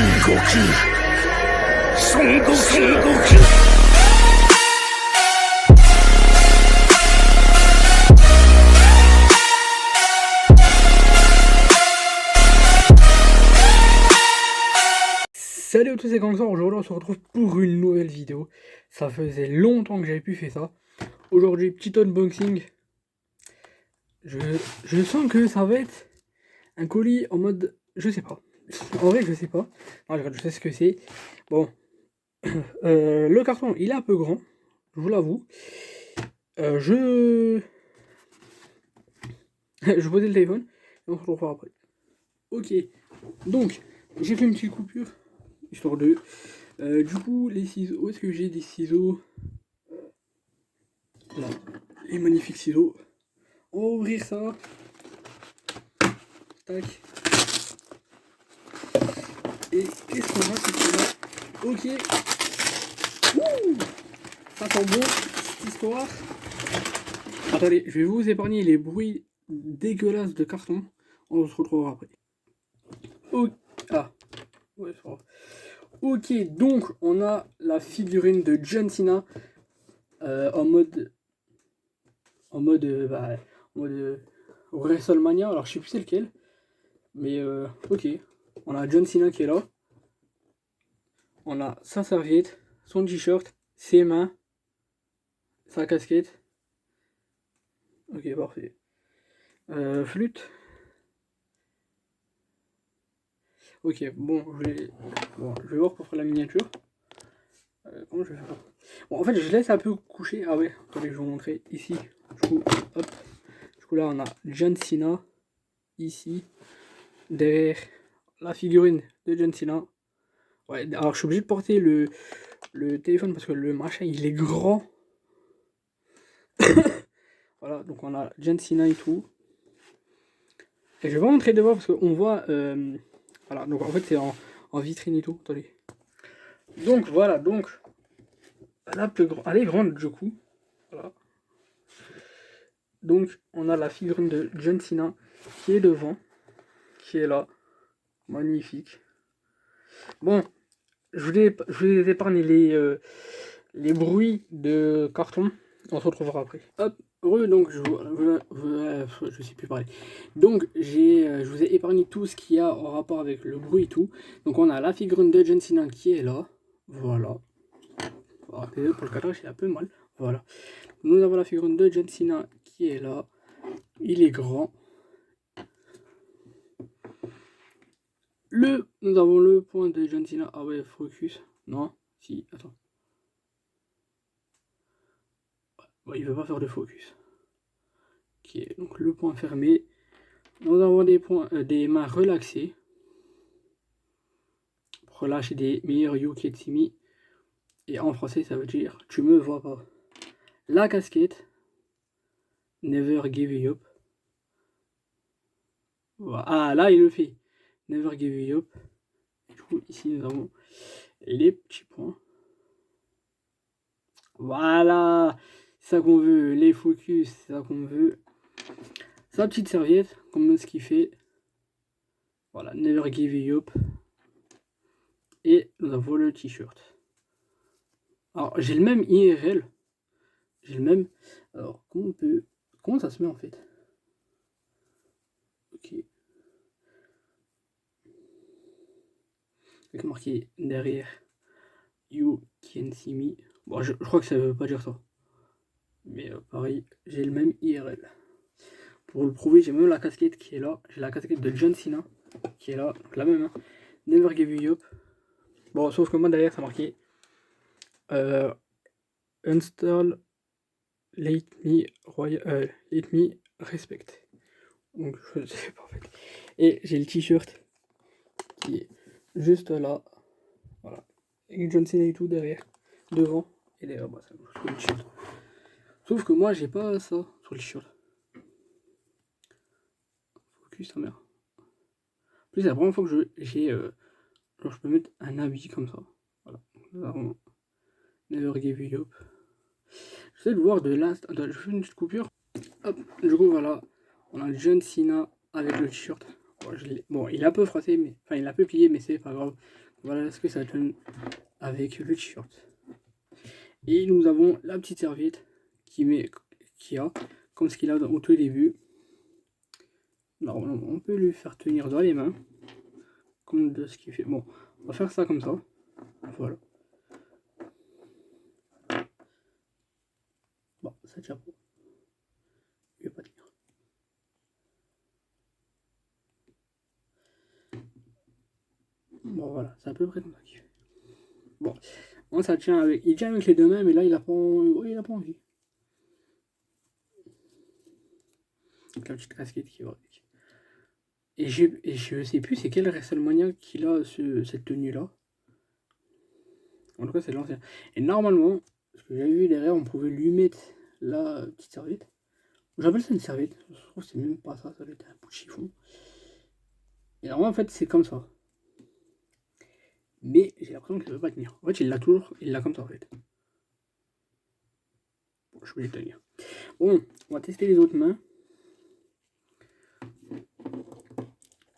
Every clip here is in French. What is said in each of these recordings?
Salut à tous les gangsters, aujourd'hui on se retrouve pour une nouvelle vidéo. Ça faisait longtemps que j'avais pu faire ça. Aujourd'hui, petit unboxing. Je sens que ça va être un colis en mode... Je sais pas. En vrai, je sais pas. Non, je sais ce que c'est. Bon. Le carton, il est un peu grand. Je vous l'avoue. Je posais le téléphone. Et on se retrouvera après. Ok. Donc, j'ai fait une petite coupure. Histoire de... du coup, les ciseaux... Où est-ce que j'ai des ciseaux? Là. Les magnifiques ciseaux. On va ouvrir ça. Tac. Et qu'est-ce qu'on a là? Ok. Ouh, ça sent bon, cette histoire. Attendez, je vais vous épargner les bruits dégueulasses de carton. On se retrouvera après. Ok. Ah. Ouais, ça va. Ok, donc on a la figurine de John Cena en mode WrestleMania. Alors je sais plus c'est lequel, mais ok. On a John Cena qui est là. On a sa serviette, son t-shirt, ses mains, sa casquette. Ok, parfait. Flûte. Ok, bon, je vais voir pour faire la miniature. Comment je vais faire? Bon, en fait, je laisse un peu coucher. Ah ouais, attendez, je vais vous montrer ici. Du coup, hop. Du coup, là, on a John Cena. Ici. Derrière la figurine de John Cena. Ouais, alors je suis obligé de porter le téléphone parce que le machin, il est grand. Voilà, donc on a John Cena et tout. Et je vais pas montrer devant parce qu'on voit... voilà, donc en fait, c'est en vitrine et tout. Attendez. Donc voilà, donc... Elle est grande du coup. Voilà. Donc on a la figurine de John Cena qui est devant, qui est là, magnifique. Bon, je vais épargner les bruits de carton. On se retrouvera après. Hop, donc je sais plus parler. Donc je vous ai épargné tout ce qu'il y a en rapport avec le bruit et tout. Donc on a la figurine de John Cena qui est là. Voilà. Pour le cadrage, il a un peu mal. Voilà. Nous avons la figurine de John Cena qui est là. Il est grand. Nous avons le point de John Cena. Ah ouais, focus. Non, si, attends. Ouais, il veut pas faire de focus. Ok, donc le point fermé. Nous avons des mains relaxées. Pour relâcher des meilleurs Yuketsimi. Et en français, ça veut dire tu me vois pas. La casquette. Never give you up. Voilà. Ah, là, il le fait. Never give you up. Du coup, ici, nous avons les petits points. Voilà. C'est ça qu'on veut. Les focus, c'est ça qu'on veut. Sa petite serviette, comme ce qu'il fait. Voilà, never give you up. Et nous avons le t-shirt. Alors, j'ai le même IRL. J'ai le même. Alors, comment ça se met en fait? Ok. Avec marqué derrière You can see me. Bon, je crois que ça veut pas dire ça. Mais pareil, j'ai le même IRL. Pour le prouver, j'ai même la casquette qui est là. J'ai la casquette de John Cena qui est là. Donc la même. Hein. Never give you up. Bon, sauf que moi derrière, ça marqué Install let me respect. Donc je sais pas en fait. Et j'ai le t-shirt qui est juste là. Voilà. Et John Cena et tout derrière. Devant. Et derrière, bah, ça sur le t-shirt. Sauf que moi j'ai pas ça sur le t-shirt. Focus ta mère. En plus c'est la première fois que j'ai genre je peux mettre un habit comme ça. Voilà. Nous avons Never give you up. J'essaie de voir de l'instant. Je fais une petite coupure. Hop, du coup voilà. On a John Cena avec le t-shirt. Bon, il est un peu froissé, mais. Enfin il est un peu plié, mais c'est pas grave. Voilà ce que ça donne avec le t-shirt. Et nous avons la petite serviette qui a, comme ce qu'il a au tout début. Alors, on peut lui faire tenir dans les mains, comme de ce qu'il fait. Bon, on va faire ça comme ça. Voilà. Bon, ça tient pas. Il va pas tenir. Bon, voilà, c'est à peu près comme ça qu'il fait. Bon, moi ça tient avec. Il tient avec les deux mains, mais là il a pas envie. Donc, la petite casquette qui va avec. Et je sais plus c'est quel WrestleMania qu'il a cette tenue-là. En tout cas, c'est l'ancien. Et normalement, ce que j'avais vu derrière, on pouvait lui mettre la petite serviette. J'appelle ça une serviette. Je trouve que c'est même pas ça, ça doit être un bout de chiffon. Et alors, en fait, c'est comme ça. Mais j'ai l'impression qu'il ne veut pas tenir. En fait, il l'a toujours, il l'a comme ça en fait. Bon, je voulais tenir. Bon, on va tester les autres mains.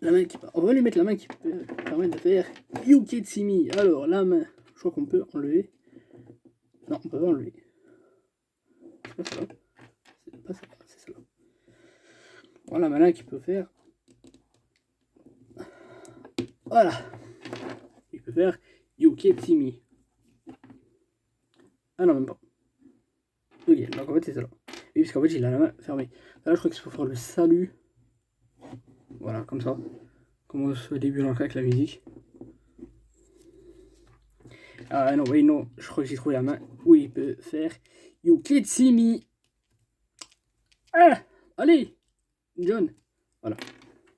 La main qui... On va lui mettre la main qui permet de faire Yuketsimi. Alors, la main, je crois qu'on peut enlever. Non, on peut pas enlever. C'est pas ça. C'est pas ça, c'est ça. Voilà, la main qui peut faire. Voilà. Il peut faire Yuketsimi. Ah non, même pas. Ok, donc en fait, c'est ça là. Oui, parce qu'en fait, il a la main fermée. Là, je crois qu'il faut faire le salut. Voilà, comme ça. Comme au début dans le cas avec la musique. Ah non, oui, non, je crois que j'ai trouvé la main où il peut faire Yuketsimi. Ah, allez, John. Voilà.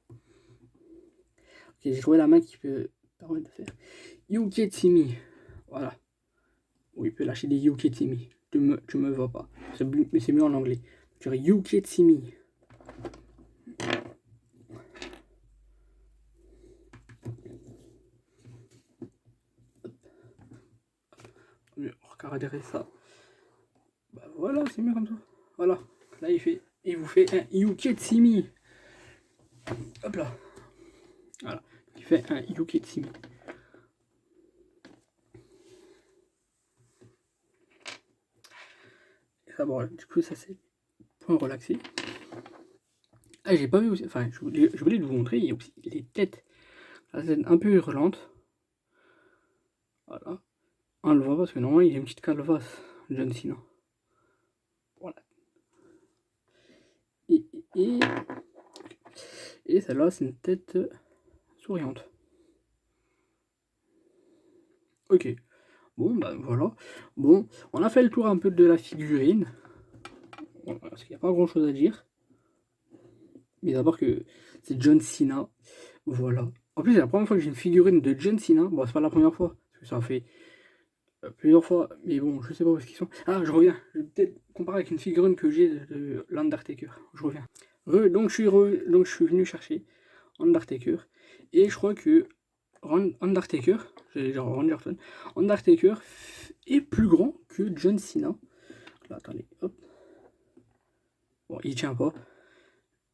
Ok, j'ai trouvé la main qui peut permettre de faire Yuketsimi. Voilà. Où il peut lâcher des Yuketsimi. Tu me vois pas. Mais c'est mieux en anglais. Tu dirais Yuketsimi. Regardez ça. Bah voilà, c'est mieux comme ça. Voilà. Là, il vous fait un Yuketsimi. Hop là. Voilà. Il fait un Yuketsimi. Et ça, bon, du coup, ça c'est point relaxé. Ah, j'ai pas vu aussi. Enfin, je voulais vous montrer. Il y a aussi les têtes. La scène un peu hurlante. Voilà. On le voit parce que normalement il a une petite calvasse, John Cena. Voilà. Et celle-là, c'est une tête souriante. Ok. Bon, bah voilà. Bon, on a fait le tour un peu de la figurine. Bon, parce qu'il n'y a pas grand chose à dire. Mais d'abord que c'est John Cena. Voilà. En plus, c'est la première fois que j'ai une figurine de John Cena. Bon, c'est pas la première fois. Parce que ça en fait plusieurs fois. Mais bon, je sais pas où est-ce qu'ils sont. Ah, je reviens. Je vais peut-être comparer avec une figurine que j'ai de l'Undertaker. Je reviens. Donc je suis venu chercher Undertaker. Et je crois que Undertaker, j'allais dire Rangerton, Undertaker est plus grand que John Cena. Là, attendez, hop. Bon, il tient pas.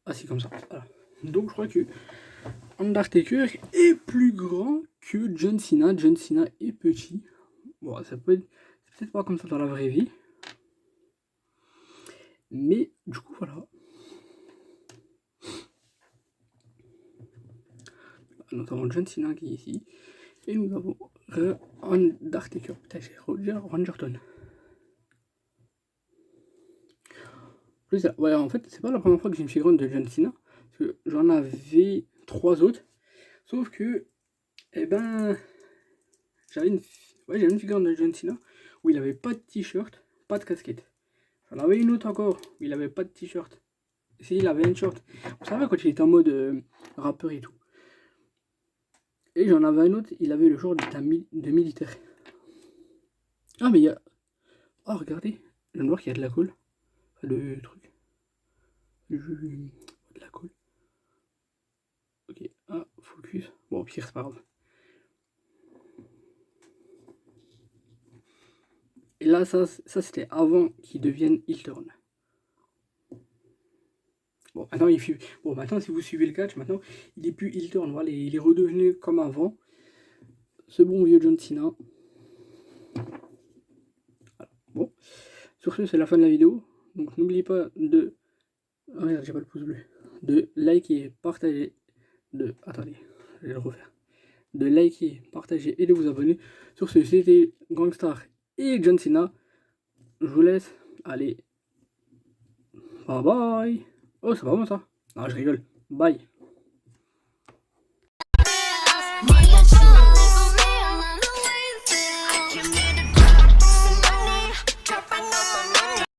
Ah, c'est comme ça. Voilà. Donc je crois que Undertaker est plus grand que John Cena. John Cena est petit. Bon, ça peut être peut-être pas comme ça dans la vraie vie. Mais du coup, voilà. Nous avons John Cena qui est ici. Et nous avons Undertaker. Putain, j'ai Rangerton. Plus, ouais, en fait, c'est pas la première fois que j'ai une figurine de John Cena. Parce que j'en avais 3 autres. Sauf que, eh ben, j'avais une figurine de John Cena où il avait pas de t-shirt, pas de casquette. J'en avais une autre encore où il avait pas de t-shirt. Si, il avait un t-shirt. Vous savez, quand il était en mode rappeur et tout. Et j'en avais un autre, il avait le short de militaire. Ah, mais il y a. Oh, regardez, je viens de voir qu'il y a de la colle. Enfin, de truc. De la colle. Ok, ah, focus. Bon, au pire, c'est pas grave. Et là, ça c'était avant qu'il devienne heel turn. Bon, maintenant, si vous suivez le catch, maintenant, il est plus heel turn. Voilà, il est redevenu comme avant. ce bon vieux John Cena. Voilà. Bon, sur ce, c'est la fin de la vidéo. Donc n'oubliez pas de... Ah merde, j'ai pas le pouce bleu. De liker, partager, de... Attendez, je vais le refaire. De liker, partager et de vous abonner. Sur ce, c'était Gangstar et John Cena. Je vous laisse. Allez. Bye bye. Oh, c'est pas bon ça. Non, je rigole. Bye.